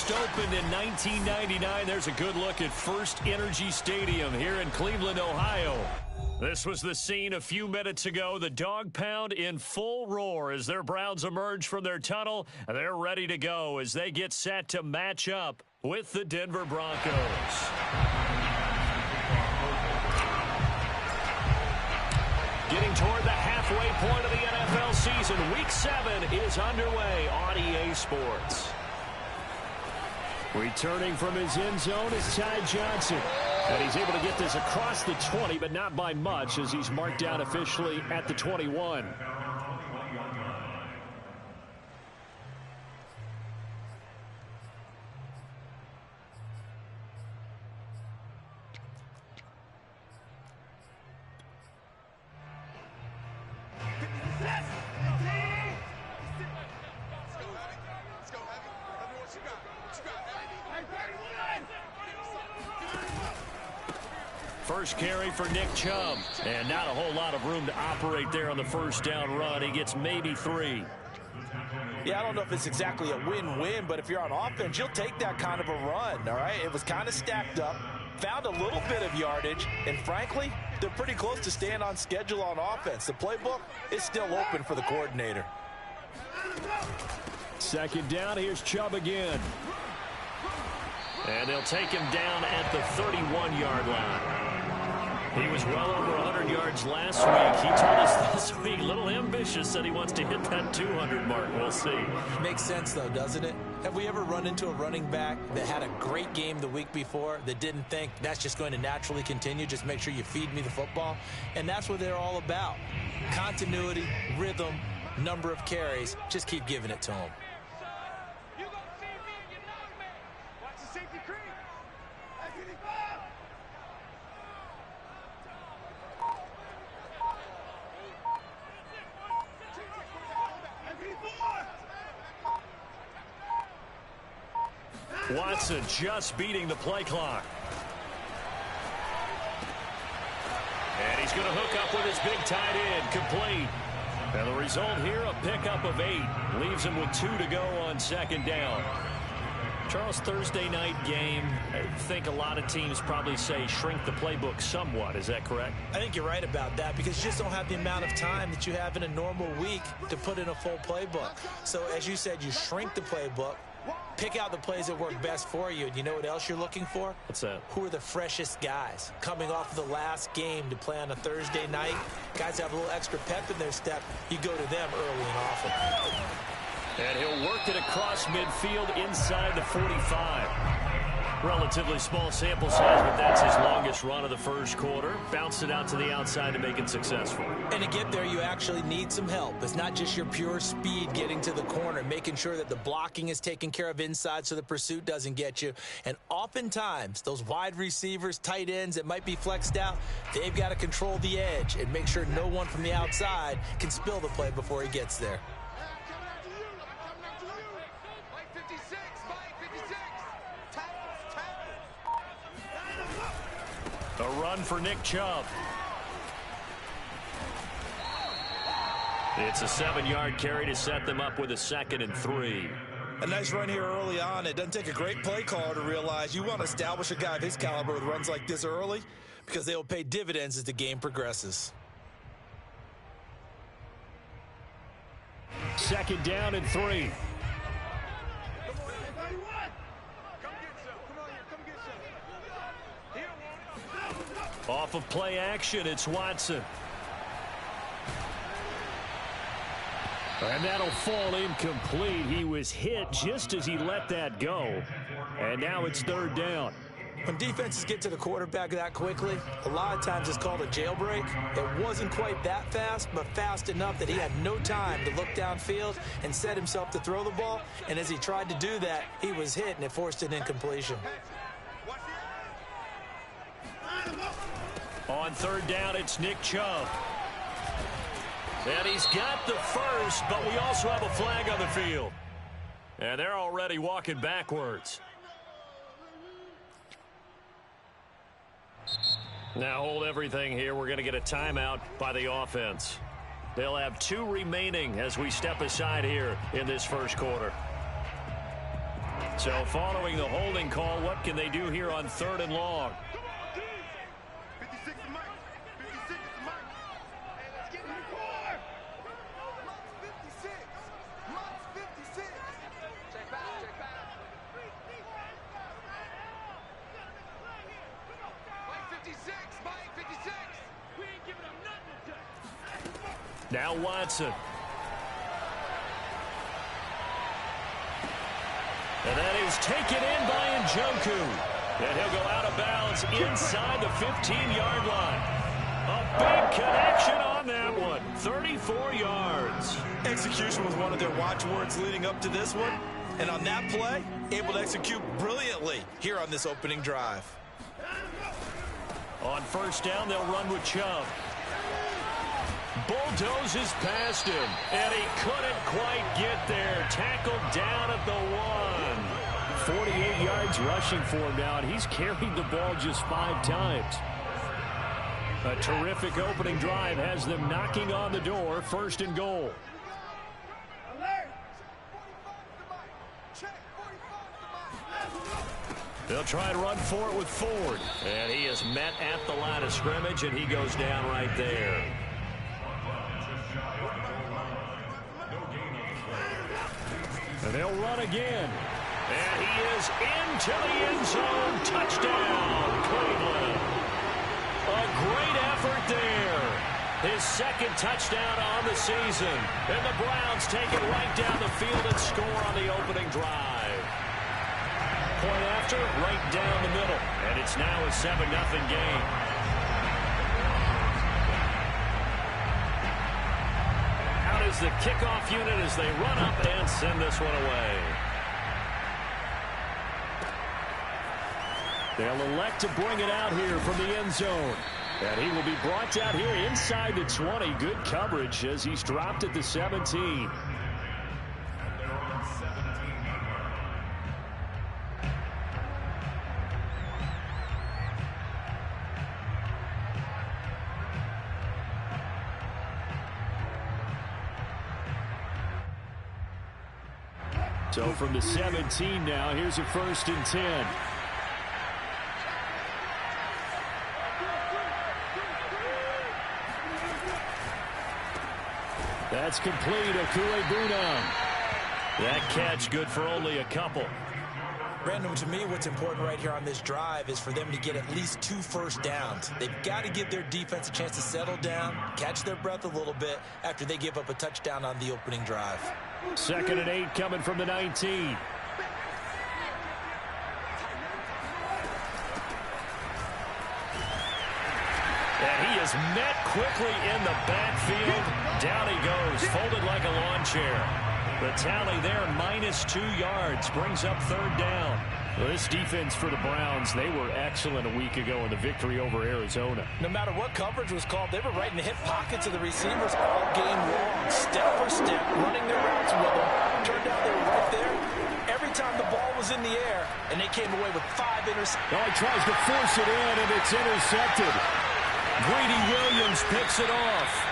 First opened in 1999. There's a good look at First Energy Stadium here in Cleveland, Ohio. This was the scene a few minutes ago. The Dog Pound in full roar as their Browns emerge from their tunnel. They're ready to go as they get set to match up with the Denver Broncos. Getting toward the halfway point of the NFL season. Week 7 is underway on EA Sports. Returning from his end zone is Ty Johnson. And he's able to get this across the 20, but not by much as he's marked down officially at the 21. First carry for Nick Chubb. And not a whole lot of room to operate there on the first down run. He gets maybe 3. Yeah, I don't know if it's exactly a win-win, but if you're on offense, you'll take that kind of a run, all right? It was kind of stacked up, found a little bit of yardage, and frankly, they're pretty close to staying on schedule on offense. The playbook is still open for the coordinator. Second down, here's Chubb again. And they'll take him down at the 31-yard line. He was well over 100 yards last week. He told us this week, a little ambitious, said he wants to hit that 200 mark. We'll see. Makes sense, though, doesn't it? Have we ever run into a running back that had a great game the week before that didn't think that's just going to naturally continue? Just make sure you feed me the football. And that's what they're all about. Continuity, rhythm, number of carries. Just keep giving it to them. Watson just beating the play clock. And he's going to hook up with his big tight end, complete. And the result here, a pickup of 8. Leaves him with 2 to go on second down. Charles, Thursday night game, I think a lot of teams probably say shrink the playbook somewhat. Is that correct? I think you're right about that because you just don't have the amount of time that you have in a normal week to put in a full playbook. So as you said, you shrink the playbook. Pick out the plays that work best for you. And you know what else you're looking for? What's that? Who are the freshest guys? Coming off the last game to play on a Thursday night. Guys have a little extra pep in their step. You go to them early and often. And he'll work it across midfield inside the 45. Relatively small sample size, but that's his longest run of the first quarter. Bounced it out to the outside to make it successful. And to get there, you actually need some help. It's not just your pure speed getting to the corner, making sure that the blocking is taken care of inside so the pursuit doesn't get you. And oftentimes, those wide receivers, tight ends that might be flexed out, they've got to control the edge and make sure no one from the outside can spill the play before he gets there. A run for Nick Chubb. It's a 7-yard carry to set them up with a 2nd and 3. A nice run here early on. It doesn't take a great play caller to realize you want to establish a guy of his caliber with runs like this early because they will pay dividends as the game progresses. 2nd down and 3. Off of play action, it's Watson. And that'll fall incomplete. He was hit just as he let that go. And now it's 3rd down. When defenses get to the quarterback that quickly, a lot of times it's called a jailbreak. It wasn't quite that fast, but fast enough that he had no time to look downfield and set himself to throw the ball. And as he tried to do that, he was hit, and it forced an incompletion. On 3rd down, it's Nick Chubb. And he's got the first, but we also have a flag on the field. And they're already walking backwards. Now hold everything here. We're going to get a timeout by the offense. They'll have 2 remaining as we step aside here in this first quarter. So following the holding call, what can they do here on 3rd and long? Now Watson. And that is taken in by Njoku. And he'll go out of bounds inside the 15-yard line. A big connection on that one. 34 yards. Execution was one of their watchwords leading up to this one. And on that play, able to execute brilliantly here on this opening drive. On 1st down, they'll run with Chubb. Bulldozes past him, and he couldn't quite get there. Tackled down at the 1. 48 yards rushing for him now, and he's carried the ball just 5 times. A terrific opening drive has them knocking on the door. 1st and goal. They'll try and run for it with Ford. And he is met at the line of scrimmage, and he goes down right there. And they'll run again. And he is into the end zone. Touchdown, Cleveland. A great effort there. His 2nd touchdown on the season. And the Browns take it right down the field and score on the opening drive. Point after, right down the middle. And it's now a 7-0 game. Out is the kickoff unit as they run up and send this one away. They'll elect to bring it out here from the end zone. And he will be brought down here inside the 20. Good coverage as he's dropped at the 17. So from the 17 now, here's a 1st and 10. That's complete. Okuegbunam. That catch good for only a couple. Brandon, to me, what's important right here on this drive is for them to get at least 2 first downs. They've got to give their defense a chance to settle down, catch their breath a little bit after they give up a touchdown on the opening drive. 2nd and 8 coming from the 19. And he is met quickly in the backfield. Down he goes, folded like a lawn chair. The tally there, -2 yards, brings up 3rd down. Well, this defense for the Browns, they were excellent a week ago in the victory over Arizona. No matter what coverage was called, they were right in the hip pockets of the receivers all game long, step for step, running their routes with them. Turned out they were right there every time the ball was in the air, and they came away with 5 interceptions. Oh, he tries to force it in, and it's intercepted. Greedy Williams picks it off.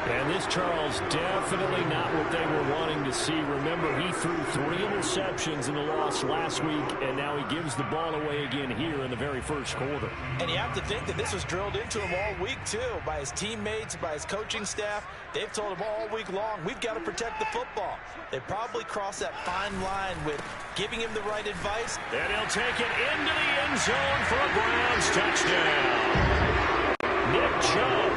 And this, Charles, definitely not what they were wanting to see. Remember, he threw 3 interceptions in the loss last week, and now he gives the ball away again here in the very 1st quarter. And you have to think that this was drilled into him all week, too, by his teammates, by his coaching staff. They've told him all week long, we've got to protect the football. They probably crossed that fine line with giving him the right advice. And he'll take it into the end zone for a Browns touchdown. Nick Chubb,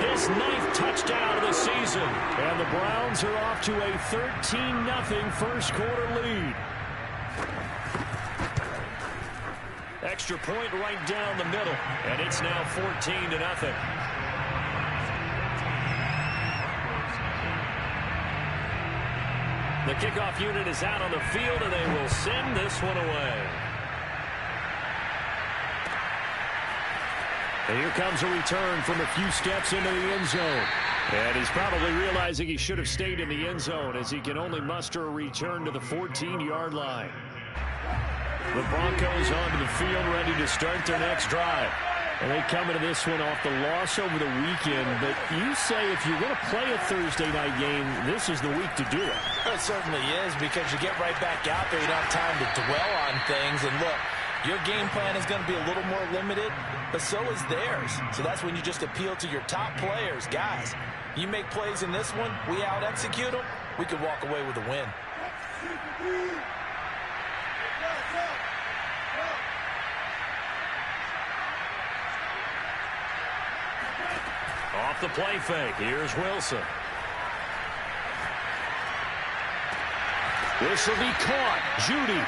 his 9th touchdown of the season. And the Browns are off to a 13-0 1st quarter lead. Extra point right down the middle. And it's now 14-0. The kickoff unit is out on the field, and they will send this one away. And here comes a return from a few steps into the end zone. And he's probably realizing he should have stayed in the end zone as he can only muster a return to the 14-yard line. The Broncos onto the field ready to start their next drive. And they come into this one off the loss over the weekend. But you say if you're going to play a Thursday night game, this is the week to do it. It certainly is, because you get right back out there. You don't have time to dwell on things. And look, your game plan is going to be a little more limited, but so is theirs. So that's when you just appeal to your top players. Guys, you make plays in this one, we out-execute them, we could walk away with a win. Off the play fake, here's Wilson. This will be caught. Judy.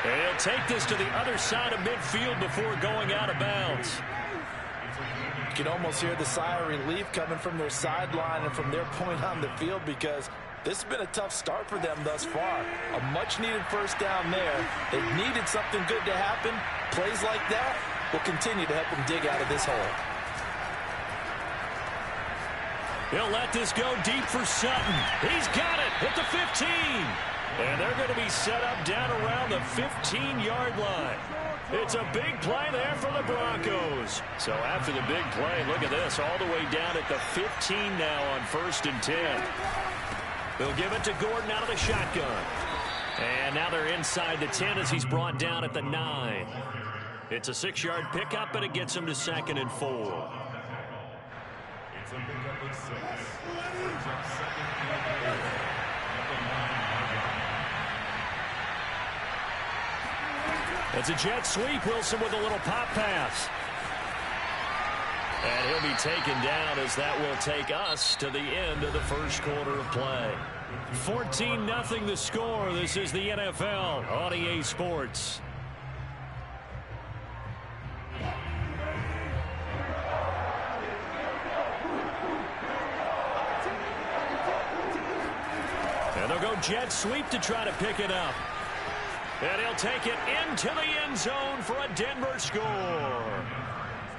And he'll take this to the other side of midfield before going out of bounds. You can almost hear the sigh of relief coming from their sideline and from their point on the field, because this has been a tough start for them thus far. A much-needed first down there. They've needed something good to happen. Plays like that will continue to help them dig out of this hole. He'll let this go deep for Sutton. He's got it at the 15. And they're going to be set up down around the 15-yard line. It's a big play there for the Broncos. So after the big play, look at this, all the way down at the 15 now on 1st and 10. They'll give it to Gordon out of the shotgun. And now they're inside the 10 as he's brought down at the 9. It's a 6-yard pickup, but it gets him to 2nd and 4. It's a pickup of 6. It's a jet sweep. Wilson with a little pop pass. And he'll be taken down as that will take us to the end of the first quarter of play. 14-0 the score. This is the NFL on EA Sports. And they'll go jet sweep to try to pick it up. And he'll take it into the end zone for a Denver score.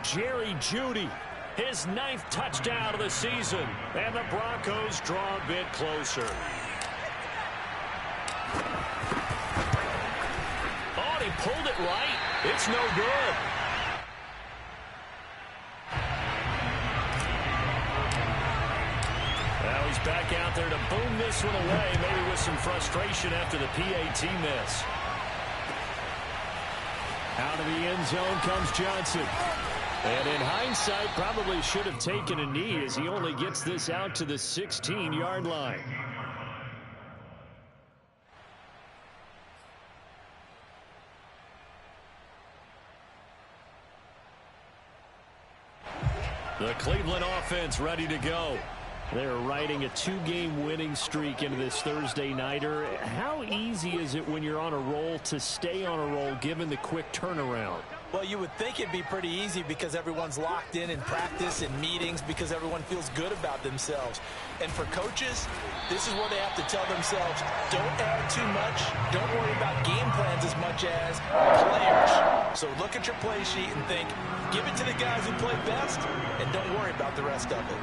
Jerry Jeudy, his 9th touchdown of the season. And the Broncos draw a bit closer. Oh, and he pulled it right. It's no good. Now he's back out there to boom this one away, maybe with some frustration after the PAT miss. Out of the end zone comes Johnson. And in hindsight, probably should have taken a knee as he only gets this out to the 16-yard line. The Cleveland offense ready to go. They're riding a 2-game winning streak into this Thursday nighter. How easy is it when you're on a roll to stay on a roll given the quick turnaround? Well, you would think it'd be pretty easy because everyone's locked in practice and meetings, because everyone feels good about themselves. And for coaches, this is where they have to tell themselves, don't add too much. Don't worry about game plans as much as players. So look at your play sheet and think, give it to the guys who play best, and don't worry about the rest of it.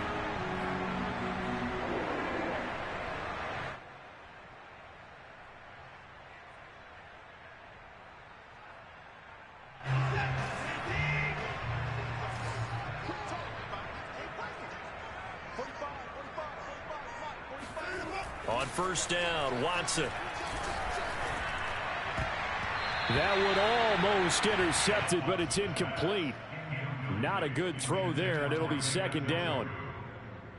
On first down, Watson. That one almost intercepted, but it's incomplete. Not a good throw there, and it'll be 2nd down.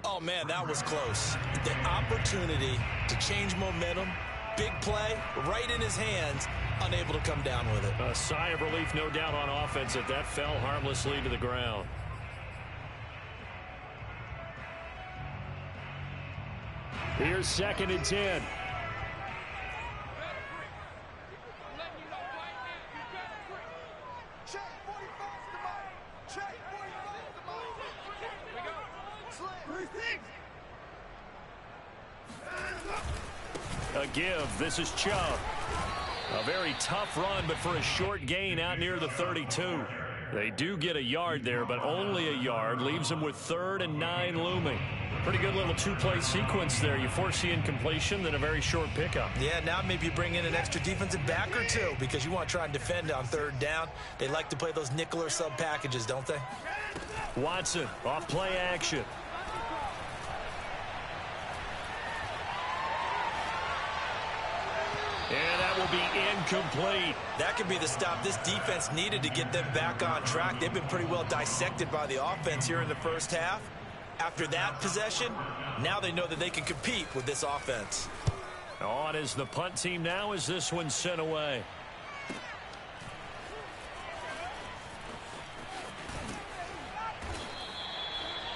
Oh, man, that was close. The opportunity to change momentum, big play, right in his hands, unable to come down with it. A sigh of relief, no doubt, on offense that that fell harmlessly to the ground. Here's 2nd and 10. A give. This is Chubb. A very tough run, but for a short gain out near the 32. They do get a yard there, but only a yard. Leaves them with 3rd and 9 looming. Pretty good little two-play sequence there. You force the incompletion, then a very short pickup. Yeah, now maybe you bring in an extra defensive back or two because you want to try and defend on 3rd down. They like to play those nickel or sub packages, don't they? Watson, off play action. And that will be incomplete. That could be the stop this defense needed to get them back on track. They've been pretty well dissected by the offense here in the first half. After that possession, now they know that they can compete with this offense. On is the punt team now as this one's sent away.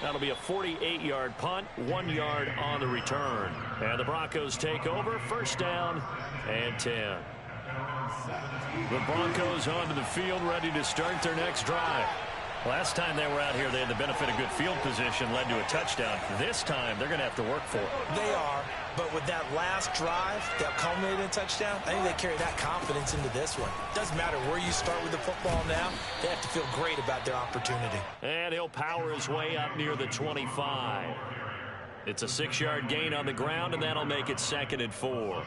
That'll be a 48-yard punt, 1 yard on the return. And the Broncos take over, 1st down and 10. The Broncos onto the field, ready to start their next drive. Last time they were out here, they had the benefit of good field position, led to a touchdown. This time, they're going to have to work for it. They are, but with that last drive that culminated in a touchdown, I think they carry that confidence into this one. Doesn't matter where you start with the football now, they have to feel great about their opportunity. And he'll power his way up near the 25. It's a 6-yard gain on the ground, and that'll make it 2nd and 4.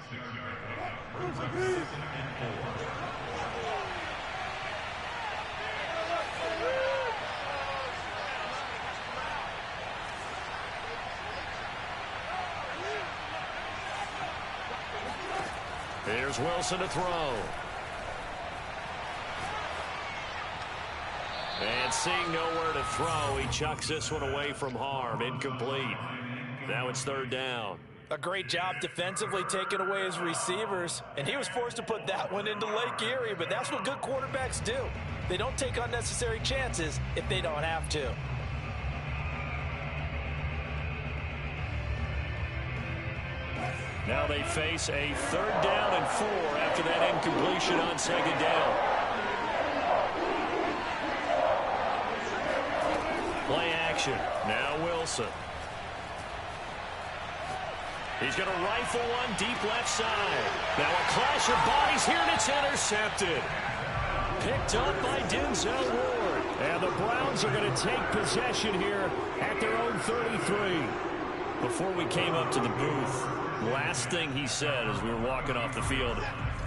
Here's Wilson to throw. And seeing nowhere to throw, he chucks this one away from harm. Incomplete. Now it's 3rd down. A great job defensively taking away his receivers, and he was forced to put that one into Lake Erie, but that's what good quarterbacks do. They don't take unnecessary chances if they don't have to. Now they face a 3rd down and 4 after that incompletion on 2nd down. Play action. Now Wilson. He's going to rifle one deep left side. Now a clash of bodies here, and it's intercepted. Picked up by Denzel Ward. And the Browns are going to take possession here at their own 33. Before we came up to the booth, last thing he said as we were walking off the field,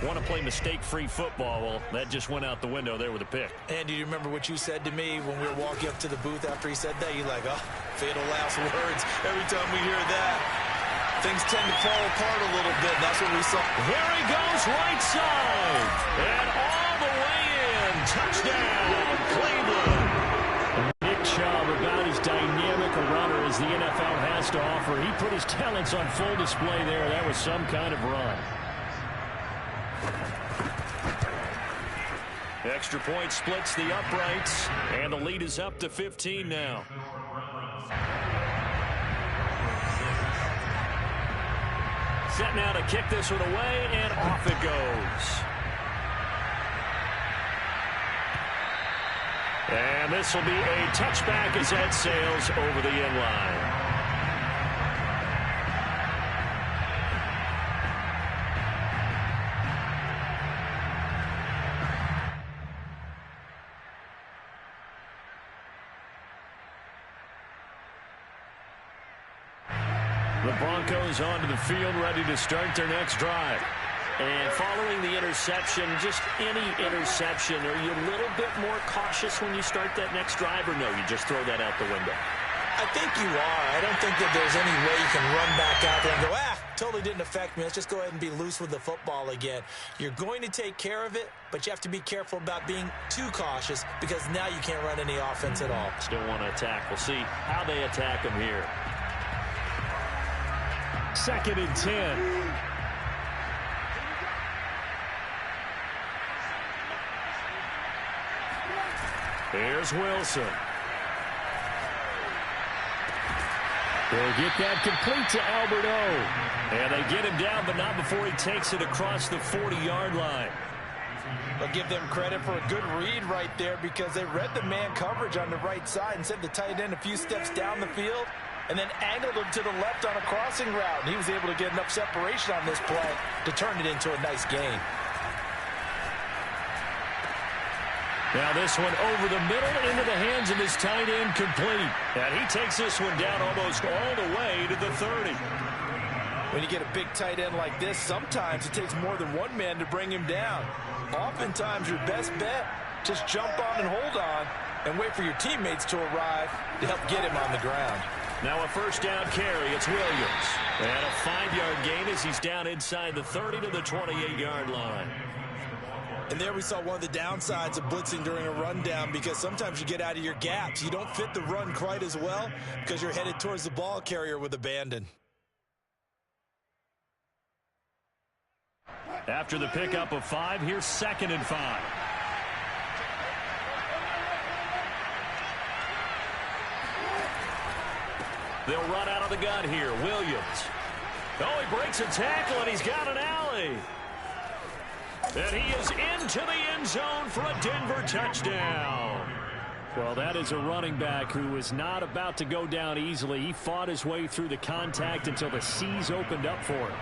want to play mistake-free football. Well, that just went out the window there with a pick. And do you remember what you said to me when we were walking up to the booth after he said that? You're like, oh, fatal last words. Every time we hear that, things tend to fall apart a little bit. That's what we saw. Here he goes, right side. And all the way in. Touchdown, Cleveland. Nick Chubb, about as dynamic a runner as the NFL has to offer. He put his talents on full display there. That was some kind of run. Extra point splits the uprights, and the lead is up to 15 now. Set now to kick this one away, and off it goes. And this will be a touchback as that sails over the end line. The Broncos onto the field, ready to start their next drive. And following the interception, just any interception, are you a little bit more cautious when you start that next drive, or no, you just throw that out the window? I think you are. I don't think that there's any way you can run back out there and go, totally didn't affect me. Let's just go ahead and be loose with the football again. You're going to take care of it, but you have to be careful about being too cautious because now you can't run any offense at all. Still want to attack. We'll see how they attack them here. 2nd and 10. Here's Wilson. They'll get that complete to Albert O. And they get him down, but not before he takes it across the 40-yard line. I'll give them credit for a good read right there because they read the man coverage on the right side and sent the tight end a few steps down the field and then angled him to the left on a crossing route. And he was able to get enough separation on this play to turn it into a nice gain. Now this one over the middle into the hands of his tight end, complete. And he takes this one down almost all the way to the 30. When you get a big tight end like this, sometimes it takes more than one man to bring him down. Oftentimes your best bet, just jump on and hold on and wait for your teammates to arrive to help get him on the ground. Now a first down carry. It's Williams. And a 5-yard gain as he's down inside the 30 to the 28-yard line. And there we saw one of the downsides of blitzing during a rundown, because sometimes you get out of your gaps. You don't fit the run quite as well because you're headed towards the ball carrier with abandon. After the pickup of 5, here's 2nd and 5. They'll run out of the gun here. Williams. Oh, he breaks a tackle, and he's got an alley. And he is into the end zone for a Denver touchdown. Well, that is a running back who is not about to go down easily. He fought his way through the contact until the seas opened up for him.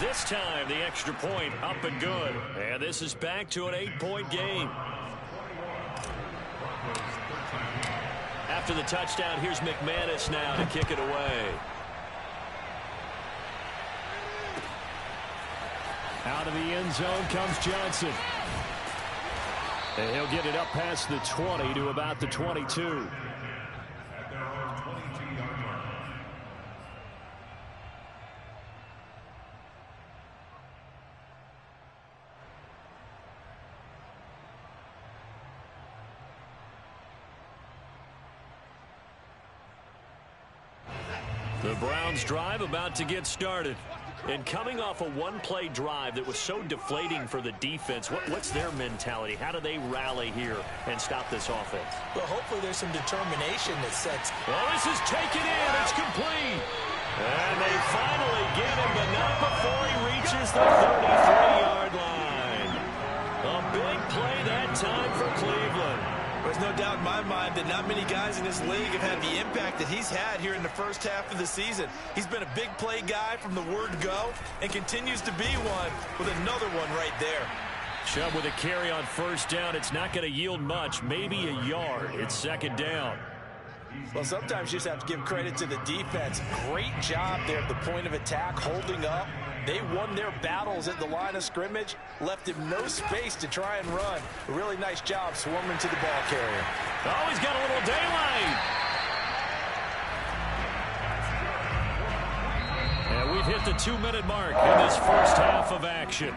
This time, the extra point up and good. And this is back to an 8-point game. After the touchdown, here's McManus now to kick it away. Out of the end zone comes Johnson. And he'll get it up past the 20 to about the 22. The Browns drive about to get started. And coming off a one-play drive that was so deflating for the defense, what's their mentality? How do they rally here and stop this offense? Well, hopefully there's some determination that sets. Well, this is taken in. It's complete. And they finally get him, but not before he reaches the 33-yard line. A big play that time for Cleveland. There's no doubt in my mind that not many guys in this league have had the impact that he's had here in the first half of the season. He's been a big play guy from the word go and continues to be one with another one right there. Chubb with a carry on first down. It's not going to yield much, maybe a yard. It's 2nd down. Well, sometimes you just have to give credit to the defense. Great job there at the point of attack, holding up. They won their battles at the line of scrimmage, left him no space to try and run. A really nice job swarming to the ball carrier. Oh, he's got a little daylight. And we've hit the 2-minute mark in this first half of action.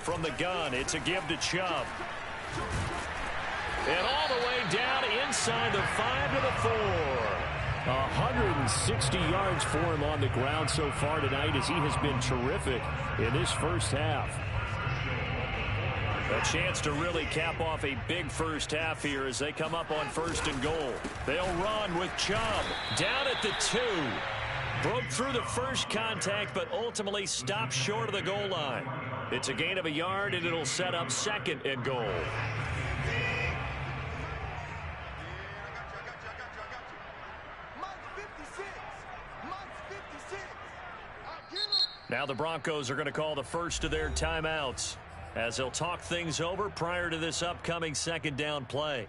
From the gun, it's a give to Chubb. And all the way down inside the 5 to the 4. 160 yards for him on the ground so far tonight, as he has been terrific in this first half. A chance to really cap off a big first half here as they come up on 1st and goal. They'll run with Chubb down at the 2. Broke through the first contact, but ultimately stopped short of the goal line. It's a gain of a yard, and it'll set up 2nd and goal. Now the Broncos are going to call the first of their timeouts as they'll talk things over prior to this upcoming 2nd down play.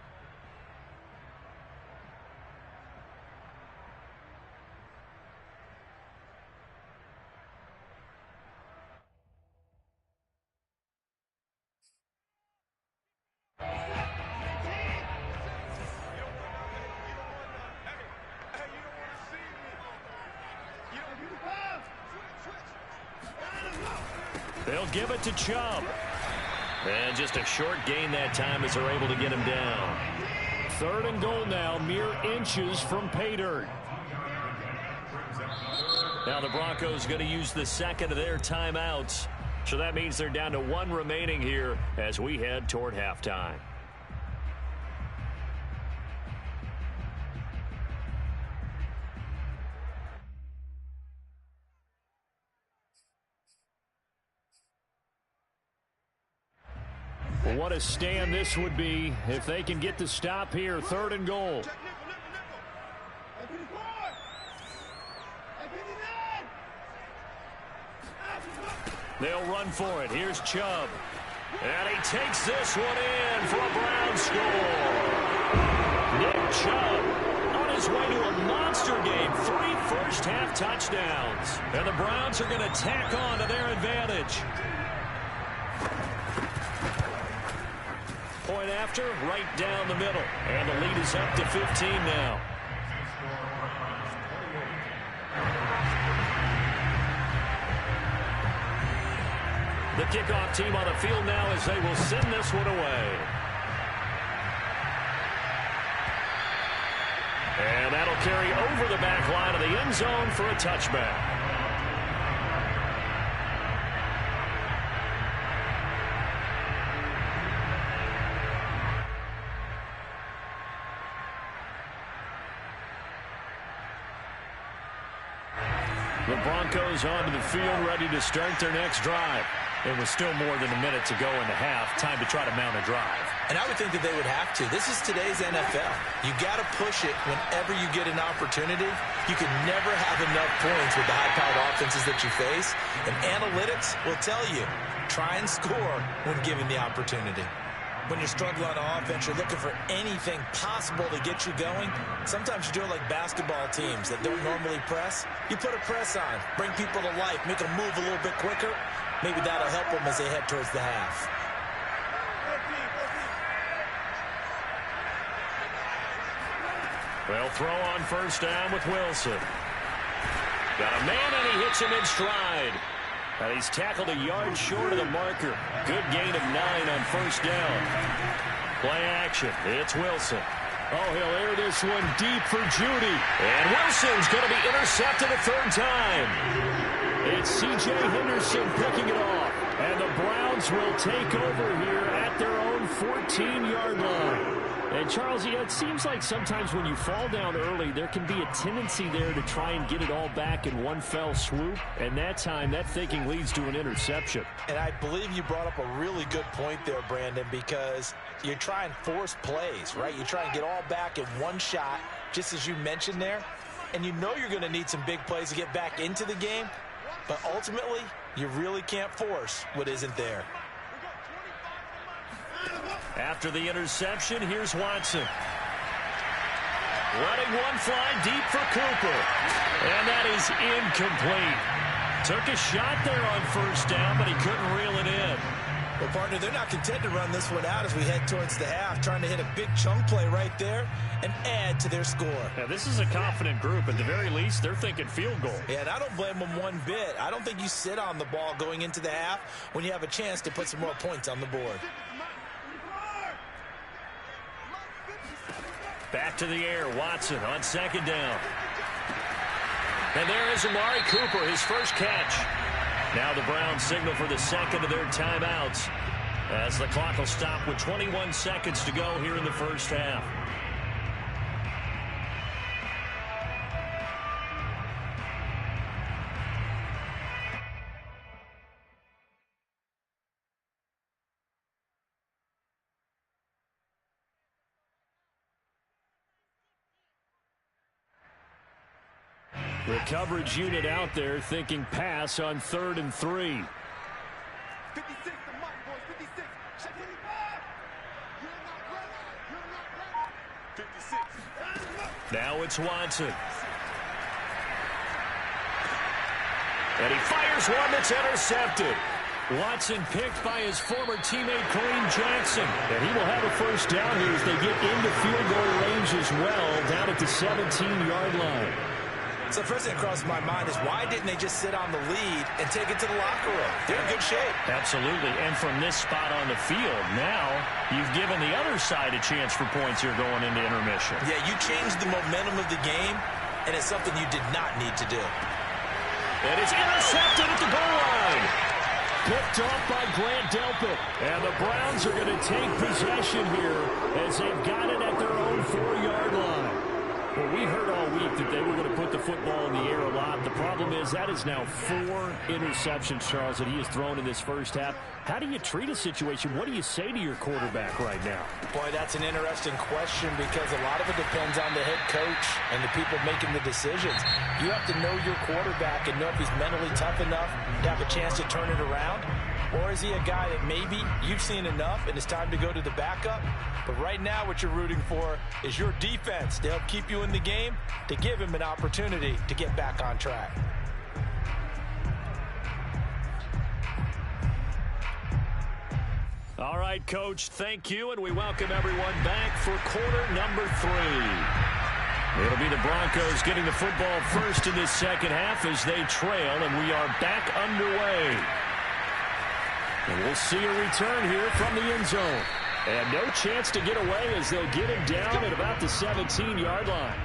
They'll give it to Chubb. And just a short gain that time as they're able to get him down. 3rd and goal now, mere inches from pay dirt. Now the Broncos going to use the 2nd of their timeouts. So that means they're down to 1 remaining here as we head toward halftime. Well, what a stand this would be if they can get the stop here. 3rd and goal. They'll run for it. Here's Chubb. And he takes this one in for a Browns score. Nick Chubb on his way to a monster game. 3 first-half touchdowns. And the Browns are going to tack on to their advantage. Point after, right down the middle. And the lead is up to 15 now. The kickoff team on the field now as they will send this one away. And that'll carry over the back line of the end zone for a touchback. The Broncos onto the field, ready to start their next drive. It was still more than a minute to go in the half. Time to try to mount a drive. And I would think that they would have to. This is today's NFL. You got to push it whenever you get an opportunity. You can never have enough points with the high-powered offenses that you face. And analytics will tell you, try and score when given the opportunity. When you're struggling on offense, you're looking for anything possible to get you going. Sometimes you do it like basketball teams that don't normally press. You put a press on, bring people to life, make them move a little bit quicker. Maybe that'll help them as they head towards the half. They'll throw on first down with Wilson. Got a man, and he hits him in stride. And he's tackled a yard short of the marker. Good gain of 9 on first down. Play action. It's Wilson. Oh, he'll air this one deep for Judy. And Wilson's going to be intercepted a 3rd time. It's C.J. Henderson picking it off. And the Browns will take over here at their own 14-yard line. And, Charles, it seems like sometimes when you fall down early, there can be a tendency there to try and get it all back in one fell swoop. And that time, that thinking leads to an interception. And I believe you brought up a really good point there, Brandon, because you try and force plays, right? You try and get all back in one shot, just as you mentioned there. And you know you're going to need some big plays to get back into the game. But ultimately, you really can't force what isn't there. After the interception, here's Watson. Letting one fly deep for Cooper. And that is incomplete. Took a shot there on first down, but he couldn't reel it in. Well, partner, they're not content to run this one out as we head towards the half, trying to hit a big chunk play right there and add to their score. Now, this is a confident group. At the very least, they're thinking field goal. Yeah, and I don't blame them one bit. I don't think you sit on the ball going into the half when you have a chance to put some more points on the board. Back to the air, Watson on 2nd down. And there is Amari Cooper, his first catch. Now the Browns signal for the 2nd of their timeouts as the clock will stop with 21 seconds to go here in the first half. The coverage unit out there thinking pass on 3rd and 3. 56, Check 56. Now it's Watson. And he fires one that's intercepted. Watson picked by his former teammate Kareem Jackson. And he will have a first down here as they get into field goal range as well, down at the 17-yard line. So first thing that crosses my mind is why didn't they just sit on the lead and take it to the locker room? They're in good shape. Absolutely. And from this spot on the field, now you've given the other side a chance for points here going into intermission. Yeah, you changed the momentum of the game, and it's something you did not need to do. And it's intercepted at the goal line. Picked off by Grant Delpit. And the Browns are going to take possession here as they've got it at their own 4-yard line. Well, we heard all week that they were going to put the football in the air a lot. The problem is that is now 4 interceptions, Charles, that he has thrown in this first half. How do you treat a situation? What do you say to your quarterback right now? Boy, that's an interesting question because a lot of it depends on the head coach and the people making the decisions. You have to know your quarterback and know if he's mentally tough enough to have a chance to turn it around. Or is he a guy that maybe you've seen enough and it's time to go to the backup? But right now what you're rooting for is your defense to help keep you in the game, to give him an opportunity to get back on track. All right, Coach, thank you, and we welcome everyone back for quarter number 3. It'll be the Broncos getting the football first in this second half as they trail, and we are back underway. And we'll see a return here from the end zone. And no chance to get away as they'll get him down at about the 17-yard line.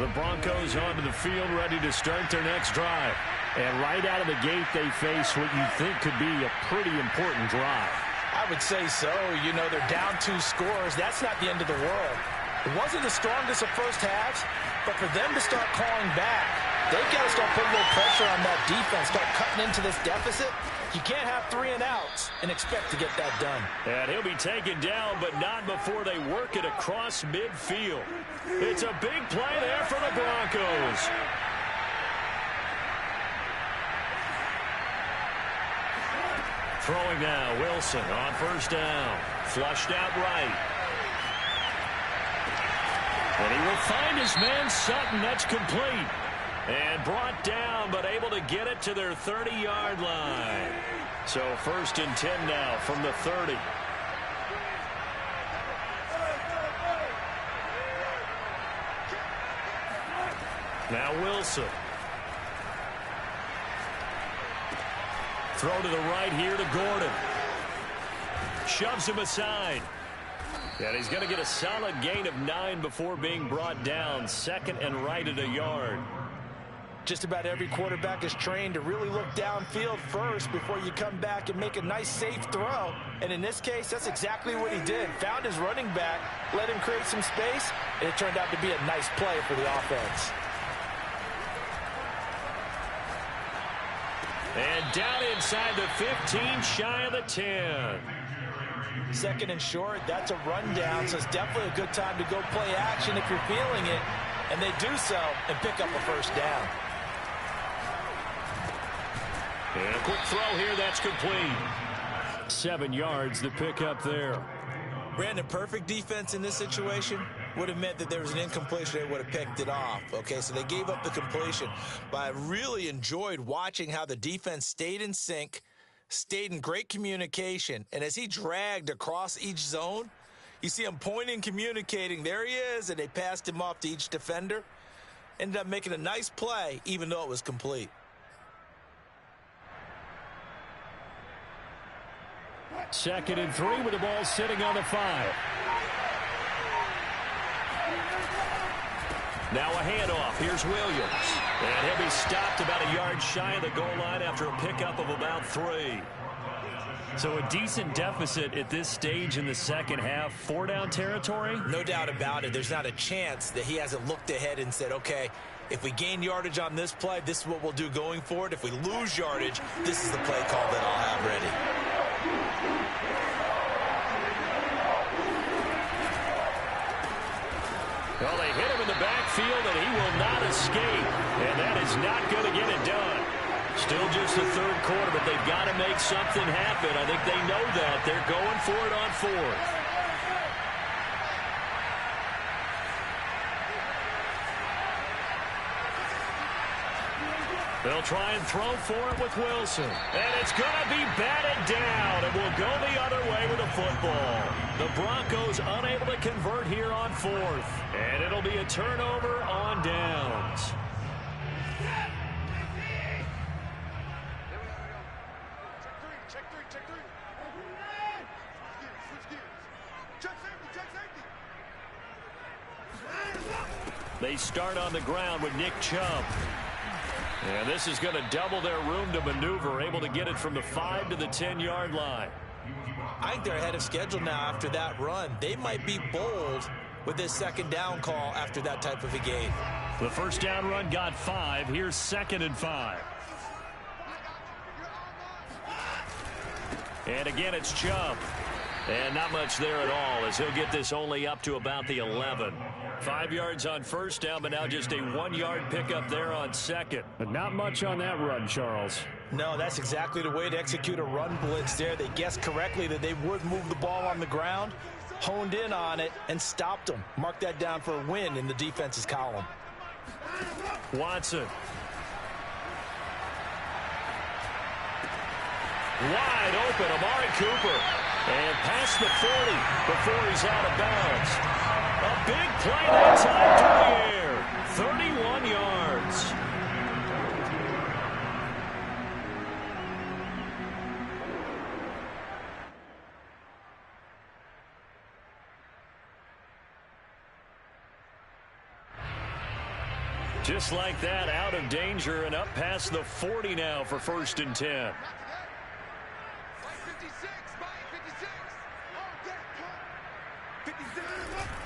The Broncos onto the field, ready to start their next drive. And right out of the gate, they face what you think could be a pretty important drive. I would say so. You know, they're down 2 scores. That's not the end of the world. It wasn't the strongest of first halves, but for them to start clawing back, they've got to start putting a little pressure on that defense, start cutting into this deficit. You can't have 3 and outs and expect to get that done. And he'll be taken down, but not before they work it across midfield. It's a big play there for the Broncos. Throwing now, Wilson on first down. Flushed out right. And he will find his man Sutton. That's complete. And brought down, but able to get it to their 30-yard line. So 1st and 10 now from the 30. Now Wilson. Throw to the right here to Gordon. Shoves him aside. And he's going to get a solid gain of 9 before being brought down. 2nd and right at a yard. Just about every quarterback is trained to really look downfield first before you come back and make a nice, safe throw. And in this case, that's exactly what he did. Found his running back, let him create some space, and it turned out to be a nice play for the offense. And down inside the 15, shy of the 10. 2nd and short, that's a rundown, so it's definitely a good time to go play action if you're feeling it. And they do so and pick up a first down. And a quick throw here, that's complete. 7 yards, the pickup there. Brandon, perfect defense in this situation would have meant that there was an incompletion. They would have picked it off. Okay, so they gave up the completion. But I really enjoyed watching how the defense stayed in sync, stayed in great communication. And as he dragged across each zone, you see him pointing, communicating. There he is, and they passed him off to each defender. Ended up making a nice play, even though it was complete. 2nd and 3 with the ball sitting on the 5. Now a handoff. Here's Williams. And he'll be stopped about a yard shy of the goal line after a pickup of about 3. So a decent deficit at this stage in the second half. 4-down territory? No doubt about it. There's not a chance that he hasn't looked ahead and said, okay, if we gain yardage on this play, this is what we'll do going forward. If we lose yardage, this is the play call that I'll have ready. Well, they hit him in the backfield, and he will not escape. And that is not going to get it done. Still just the 3rd quarter, but they've got to make something happen. I think they know that. They're going for it on 4th. They'll try and throw for it with Wilson. And it's going to be batted down, and will go the other way with the football. The Broncos unable to convert here on 4th. And it'll be a turnover on downs. Check three. Switch gears. Check safety. They start on the ground with Nick Chubb. And this is going to double their room to maneuver, able to get it from the 5 to the 10-yard line. I think they're ahead of schedule now after that run. They might be bold with this second down call after that type of a game. The first down run got 5. Here's 2nd and 5. And again, it's Chubb. And not much there at all, as he'll get this only up to about the 11. 5 yards on first down, but now just a 1-yard pickup there on second. But not much on that run, Charles. No, that's exactly the way to execute a run blitz there. They guessed correctly that they would move the ball on the ground, honed in on it, and stopped them. Mark that down for a win in the defense's column. Watson. Wide open, Amari Cooper. And past the 40 before he's out of bounds. A big play that time through the air. 31 yards. Just like that, out of danger and up past the 40 now for 1st and 10.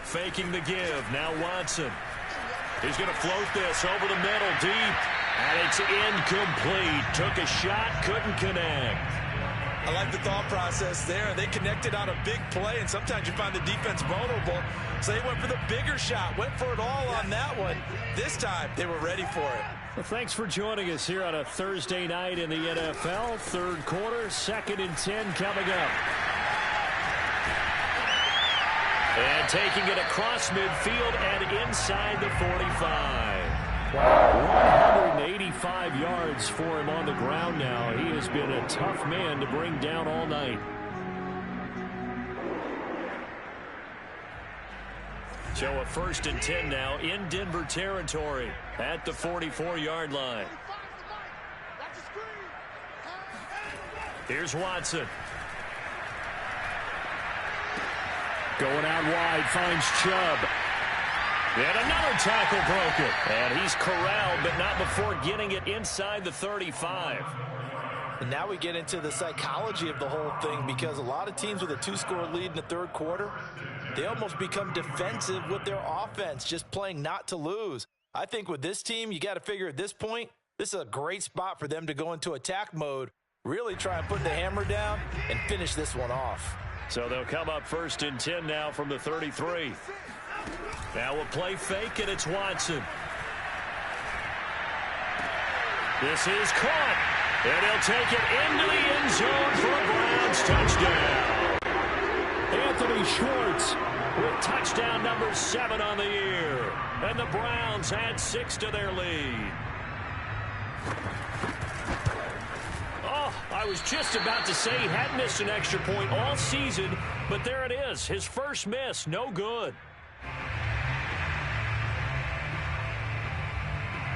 Faking the give. Now Watson. He's going to float this over the middle deep. And it's incomplete. Took a shot, couldn't connect. I like the thought process there. They connected on a big play, and sometimes you find the defense vulnerable. So they went for the bigger shot, went for it all on that one. This time, they were ready for it. Well, thanks for joining us here on a Thursday night in the NFL. 3rd quarter, 2nd and 10 coming up. And taking it across midfield and inside the 45. 185 yards for him on the ground now. He has been a tough man to bring down all night. So a 1st and 10 now in Denver territory at the 44-yard line. Here's Watson. Going out wide, finds Chubb. And another tackle broken. And he's corralled, but not before getting it inside the 35. And now we get into the psychology of the whole thing, because a lot of teams with a 2-score lead in the 3rd quarter, they almost become defensive with their offense, just playing not to lose. I think with this team, you got to figure at this point, this is a great spot for them to go into attack mode, really try and put the hammer down and finish this one off. So they'll come up 1st and 10 now from the 33. Now we'll play fake, and it's Watson. This is caught, and he'll take it into the end zone for a Browns touchdown. Anthony Schwartz with touchdown number 7 on the year. And the Browns add 6 to their lead. I was just about to say he hadn't missed an extra point all season, but there it is. His first miss, no good.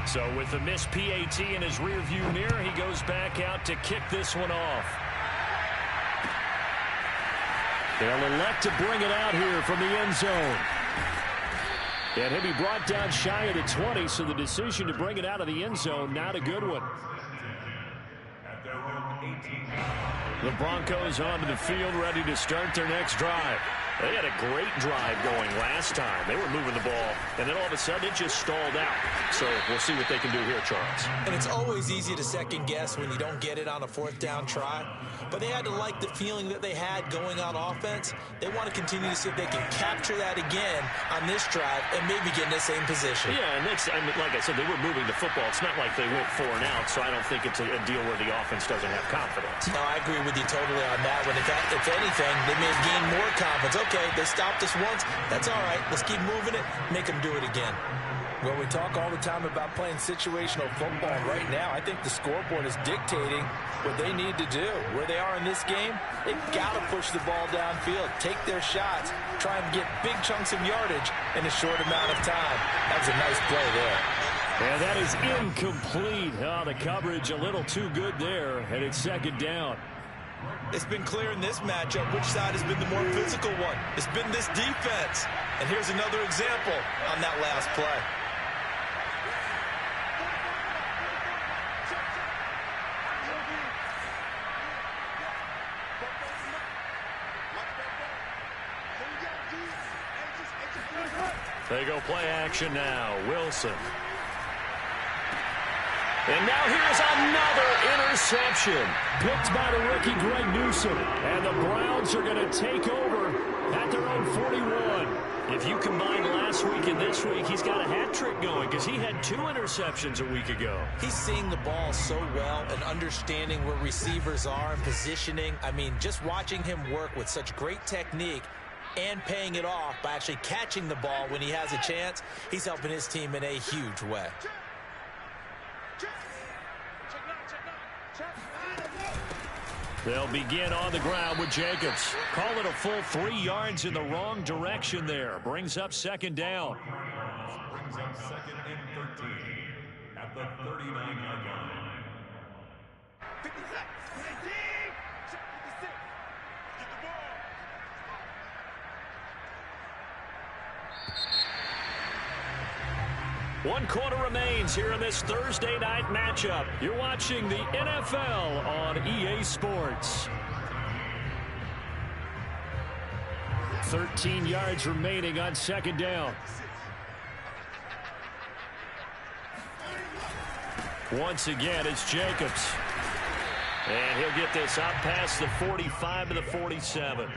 So with the missed PAT in his rearview mirror, he goes back out to kick this one off. They'll elect to bring it out here from the end zone. And he'll be brought down shy of the 20, so the decision to bring it out of the end zone, not a good one. The Broncos onto the field, ready to start their next drive. They had a great drive going last time. They were moving the ball, and then all of a sudden it just stalled out. So we'll see what they can do here, Charles. And it's always easy to second guess when you don't get it on a 4th down try. But they had to like the feeling that they had going on offense. They want to continue to see if they can capture that again on this drive and maybe get in the same position. Yeah, and that's, I mean, like I said, they were moving the football. It's not like they went 4 and out, so I don't think it's a deal where the offense doesn't have confidence. No, I agree with you totally on that one. If anything, they may have gained more confidence. Okay, they stopped us once. That's all right. Let's keep moving it. Make them do it again. Well, we talk all the time about playing situational football. Right now, I think the scoreboard is dictating what they need to do. Where they are in this game, they've got to push the ball downfield, take their shots, try and get big chunks of yardage in a short amount of time. That was a nice play there. And that is incomplete. Oh, the coverage a little too good there, and it's 2nd down. It's been clear in this matchup which side has been the more physical one. It's been this defense. And here's another example on that last play. They go play action now. Wilson. And now here's another interception. Picked by the rookie Greg Newsome. And the Browns are going to take over at their own 41. If you combine last week and this week, he's got a hat trick going because he had 2 interceptions a week ago. He's seeing the ball so well and understanding where receivers are and positioning. I mean, just watching him work with such great technique and paying it off by actually catching the ball when he has a chance, he's helping his team in a huge way. They'll begin on the ground with Jacobs. Call it a full 3 yards in the wrong direction there. Brings up second down. Brings up second and 13 at the 39-yard line. 56. Check 56. Get the ball. One quarter remains here in this Thursday night matchup. You're watching the NFL on EA Sports. 13 yards remaining on second down. Once again, it's Jacobs. And he'll get this up past the 45 to the 47.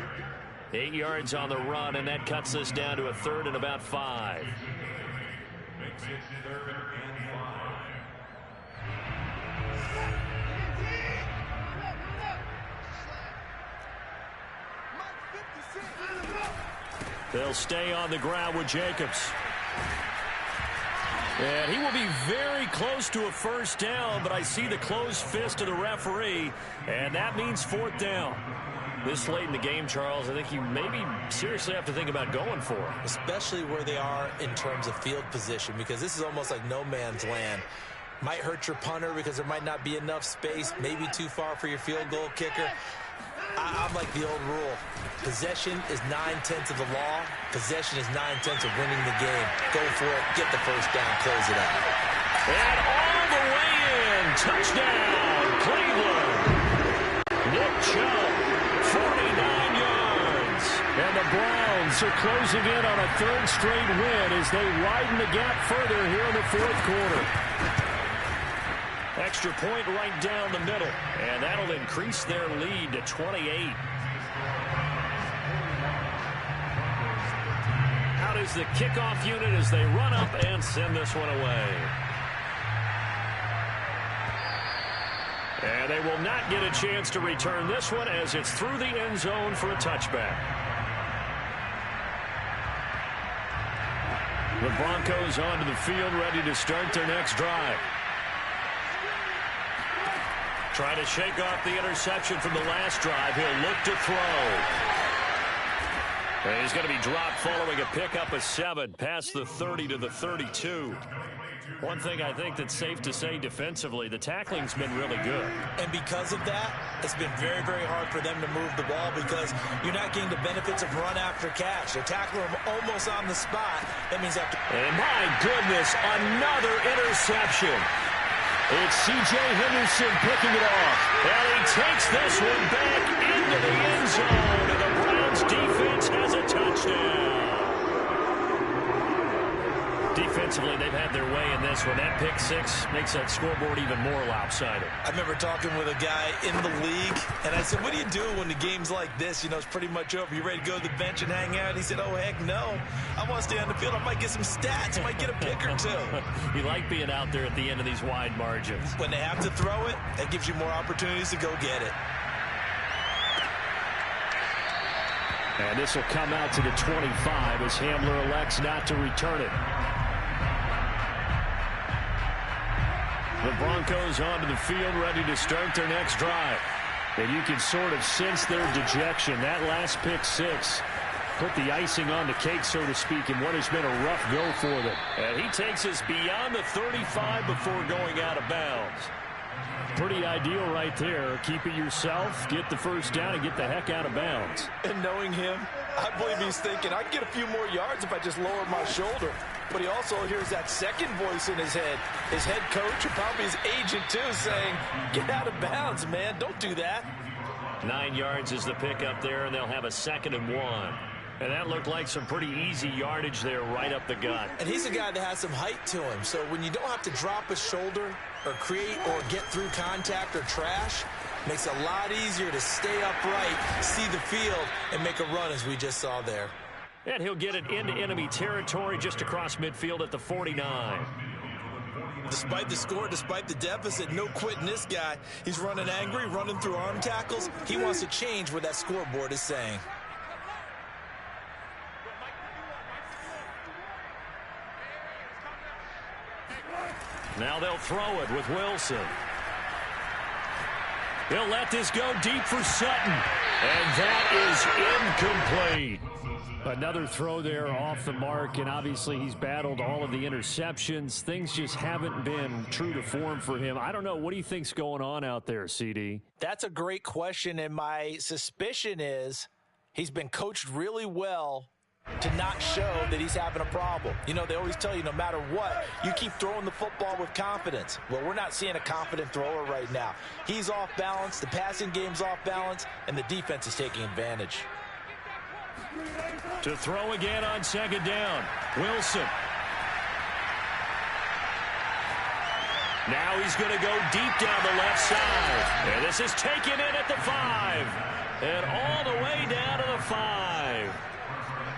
8 yards on the run, and that cuts this down to a third and about 5. Makes it third and 5. They'll stay on the ground with Jacobs. And he will be very close to a first down, but I see the closed fist of the referee, and that means 4th down. This late in the game, Charles, I think you maybe seriously have to think about going for it. Especially where they are in terms of field position, because this is almost like no man's land. Might hurt your punter because there might not be enough space, maybe too far for your field goal kicker. I'm like the old rule. Possession is 9/10 of the law. Possession is 9/10 of winning the game. Go for it. Get the first down. Close it out. And all the way in. Touchdown, Cleveland. Nick Chubb, 49 yards. And the Browns are closing in on a 3rd straight win as they widen the gap further here in the 4th quarter. Extra point right down the middle, and that'll increase their lead to 28. Out is the kickoff unit as they run up and send this one away. And they will not get a chance to return this one as it's through the end zone for a touchback. The Broncos onto the field, ready to start their next drive. Trying to shake off the interception from the last drive. He'll look to throw. And he's going to be dropped following a pickup of 7 past the 30 to the 32. One thing I think that's safe to say defensively, the tackling's been really good. And because of that, it's been very, very hard for them to move the ball because you're not getting the benefits of run after catch. They're tackling them almost on the spot. That means after. And my goodness, another interception. It's C.J. Henderson picking it off. And he takes this one back into the end zone. And the Browns defense has a touchdown. Defensively, they've had their way in this one. That pick 6 makes that scoreboard even more lopsided. I remember talking with a guy in the league, and I said, what do you do when the game's like this? You know, it's pretty much over. You ready to go to the bench and hang out? He said, oh, heck no. I want to stay on the field. I might get some stats. I might get a pick or 2. You like being out there at the end of these wide margins. When they have to throw it, that gives you more opportunities to go get it. And this will come out to the 25 as Hamler elects not to return it. The Broncos onto the field, ready to start their next drive. And you can sort of sense their dejection. That last pick 6 put the icing on the cake, so to speak, in what has been a rough go for them. And he takes us beyond the 35 before going out of bounds. Pretty ideal right there. Keep it yourself, get the first down, and get the heck out of bounds. And knowing him, I believe he's thinking, I can get a few more yards if I just lower my shoulder. But he also hears that second voice in his head. His head coach and probably his agent, too, saying, get out of bounds, man. Don't do that. 9 yards is the pickup there, and they'll have a 2nd and 1. And that looked like some pretty easy yardage there right up the gut. And he's a guy that has some height to him. So when you don't have to drop a shoulder or create or get through contact or trash, makes it a lot easier to stay upright, see the field, and make a run as we just saw there. And he'll get it into enemy territory just across midfield at the 49. Despite the score, despite the deficit, no quitting this guy. He's running angry, running through arm tackles. He wants to change what that scoreboard is saying. Now they'll throw it with Wilson. He'll let this go deep for Sutton. And that is incomplete. Another throw there off the mark, and obviously he's battled all of the interceptions. Things just haven't been true to form for him. I don't know. What do you think's going on out there, CD? That's a great question, and my suspicion is he's been coached really well to not show that he's having a problem. You know, they always tell you no matter what, you keep throwing the football with confidence. Well, we're not seeing a confident thrower right now. He's off balance, the passing game's off balance, and the defense is taking advantage. To throw again on second down, Wilson. Now he's going to go deep down the left side. And this is taken in at the 5. And all the way down to the 5.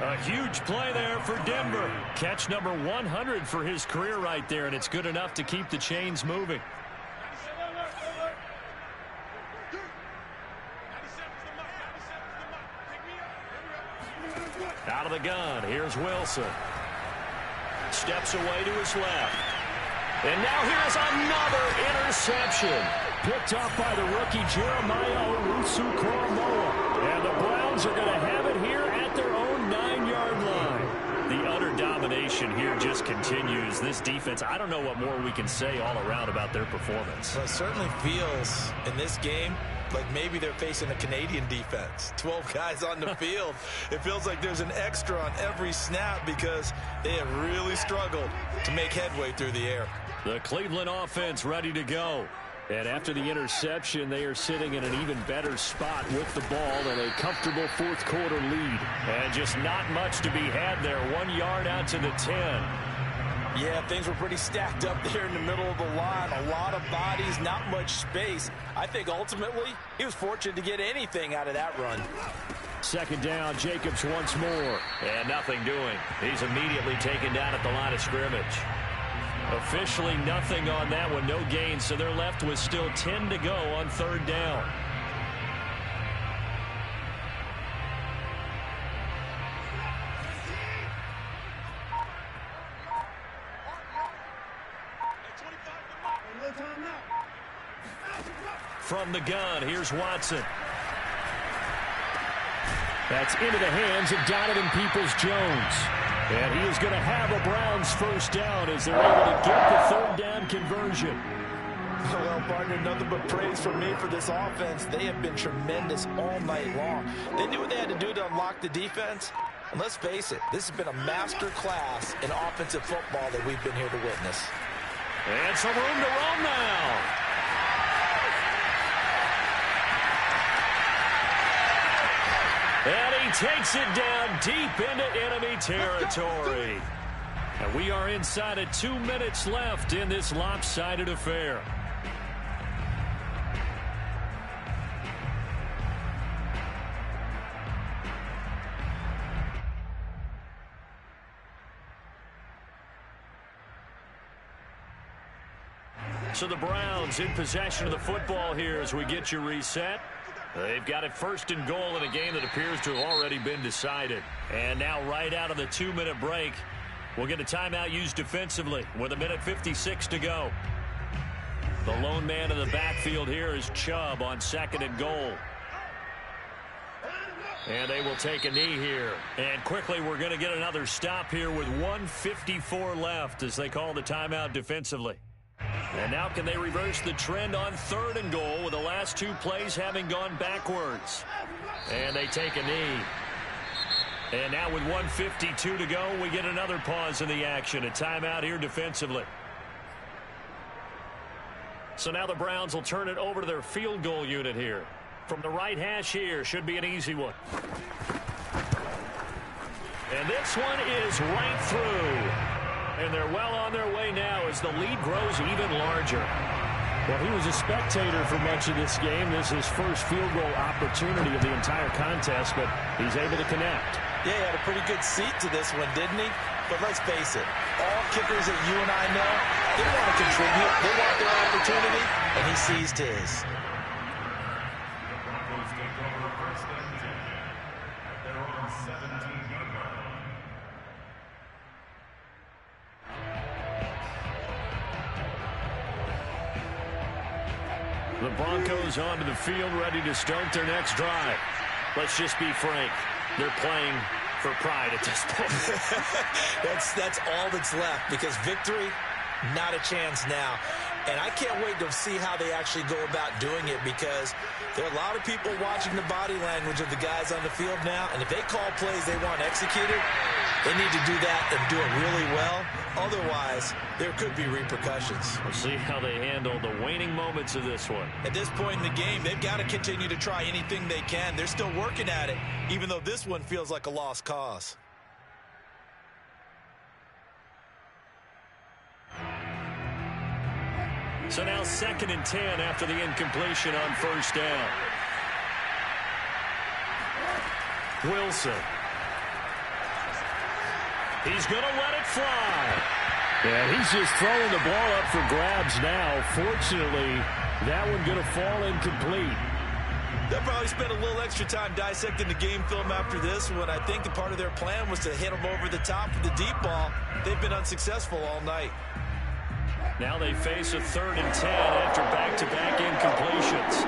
A huge play there for Denver. Catch number 100 for his career right there, and it's good enough to keep the chains moving. Out of the gun, here's Wilson. Steps away to his left. And now here's another interception. Picked off by the rookie Jeremiah Owusu-Koramoah. And the Browns are going to have it here at their own 9-yard line. The utter domination here just continues. This defense, I don't know what more we can say all around about their performance. Well, it certainly feels in this game like maybe they're facing a Canadian defense. 12 guys on the field. It feels like there's an extra on every snap because they have really struggled to make headway through the air. The Cleveland offense ready to go. And after the interception, they are sitting in an even better spot with the ball and a comfortable fourth-quarter lead. And just not much to be had there. 1 yard out to the 10. Yeah, things were pretty stacked up there in the middle of the line. A lot of bodies, not much space. I think ultimately he was fortunate to get anything out of that run. Second down, Jacobs once more. And nothing doing. He's immediately taken down at the line of scrimmage. Officially nothing on that one, no gain, so they're left with still 10 to go on third down. From the gun, here's Watson. That's into the hands of Donovan Peoples-Jones. And he is going to have a Browns first down as they're able to get the third down conversion. Well, partner, nothing but praise from me for this offense. They have been tremendous all night long. They knew what they had to do to unlock the defense. And let's face it, this has been a master class in offensive football that we've been here to witness. And some room to roam now. And he takes it down deep into enemy territory. And we are inside of 2 minutes left in this lopsided affair. So the Browns in possession of the football here as we get you reset. They've got it first and goal in a game that appears to have already been decided. And now right out of the 2-minute break, we'll get a timeout used defensively with 1:56 to go. The lone man in the backfield here is Chubb on second and goal. And they will take a knee here. And quickly we're going to get another stop here with 1:54 left as they call the timeout defensively. And now can they reverse the trend on third and goal with the last 2 plays having gone backwards? And they take a knee. And now with 1:52 to go, we get another pause in the action. A timeout here defensively. So now the Browns will turn it over to their field goal unit here. From the right hash here, should be an easy one. And this one is right through. And they're well on their way now as the lead grows even larger. Well, he was a spectator for much of this game. This is his first field goal opportunity of the entire contest, but he's able to connect. Yeah, he had a pretty good seat to this one, didn't he? But let's face it, all kickers that you and I know, they want to contribute. They want their opportunity, and he seized his. Broncos take over first and 10 at their own 17-yard line. The Broncos onto the field, ready to start their next drive. Let's just be frank. They're playing for pride at this point. That's all that's left, because victory, not a chance now. And I can't wait to see how they actually go about doing it, because there are a lot of people watching the body language of the guys on the field now, and if they call plays they want executed, they need to do that and do it really well. Otherwise, there could be repercussions. We'll see how they handle the waning moments of this one. At this point in the game, they've got to continue to try anything they can. They're still working at it, even though this one feels like a lost cause. So now 2nd and 10 after the incompletion on first down. Wilson. He's going to let it fly. Yeah, he's just throwing the ball up for grabs now. Fortunately, that one going to fall incomplete. They'll probably spend a little extra time dissecting the game film after this one. I think the part of their plan was to hit him over the top with the deep ball. They've been unsuccessful all night. Now they face a 3rd and 10 after back-to-back incompletions.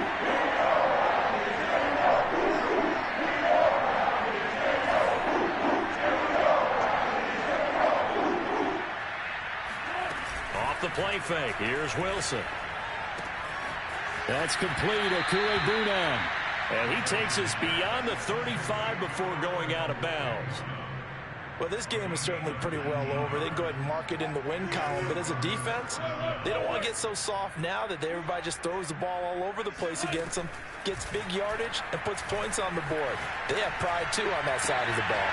Off the play fake. Here's Wilson. That's complete. Okuegbunam. And he takes us beyond the 35 before going out of bounds. Well, this game is certainly pretty well over. They can go ahead and mark it in the win column. But as a defense, they don't want to get so soft now that everybody just throws the ball all over the place against them, gets big yardage, and puts points on the board. They have pride, too, on that side of the ball.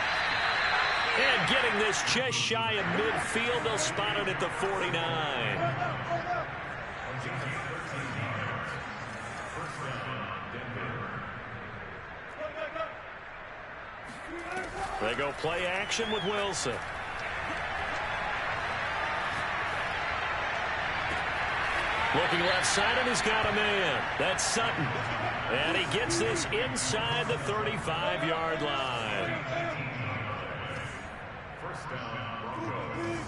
And getting this just shy of midfield, they'll spot it at the 49. They go play action with Wilson. Looking left side, and he's got a man. That's Sutton. And he gets this inside the 35-yard line. First down, Broncos.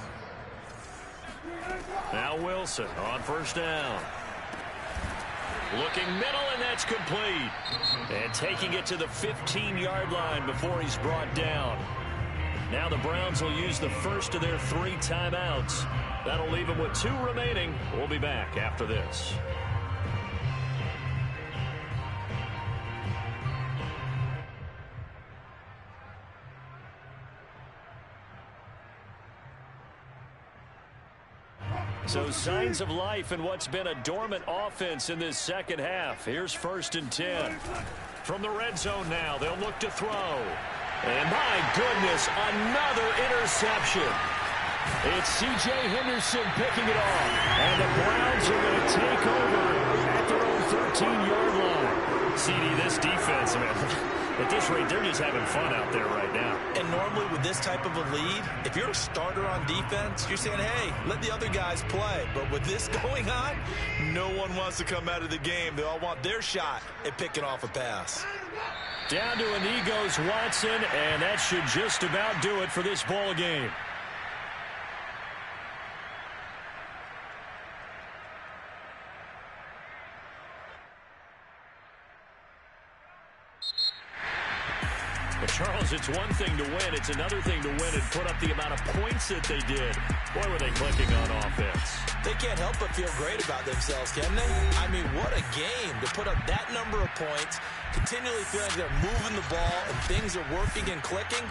Now Wilson on first down. Looking middle, and that's complete. And taking it to the 15-yard line before he's brought down. Now the Browns will use the first of their 3 timeouts. That'll leave them with 2 remaining. We'll be back after this. So signs of life in what's been a dormant offense in this second half. Here's 1st and 10. From the red zone now, they'll look to throw. And my goodness, another interception. It's C.J. Henderson picking it off. And the Browns are going to take over at their own 13-yard line. CD, this defense, man, at this rate, they're just having fun out there right now. And normally with this type of a lead, if you're a starter on defense, you're saying, hey, let the other guys play. But with this going on, no one wants to come out of the game. They all want their shot at picking off a pass. Down to a knee goes Watson, and that should just about do it for this ball game. But Charles, it's one thing to win. It's another thing to win and put up the amount of points that they did. Boy, were they clicking on offense. They can't help but feel great about themselves, can they? I mean, what a game to put up that number of points, continually feeling like they're moving the ball and things are working and clicking.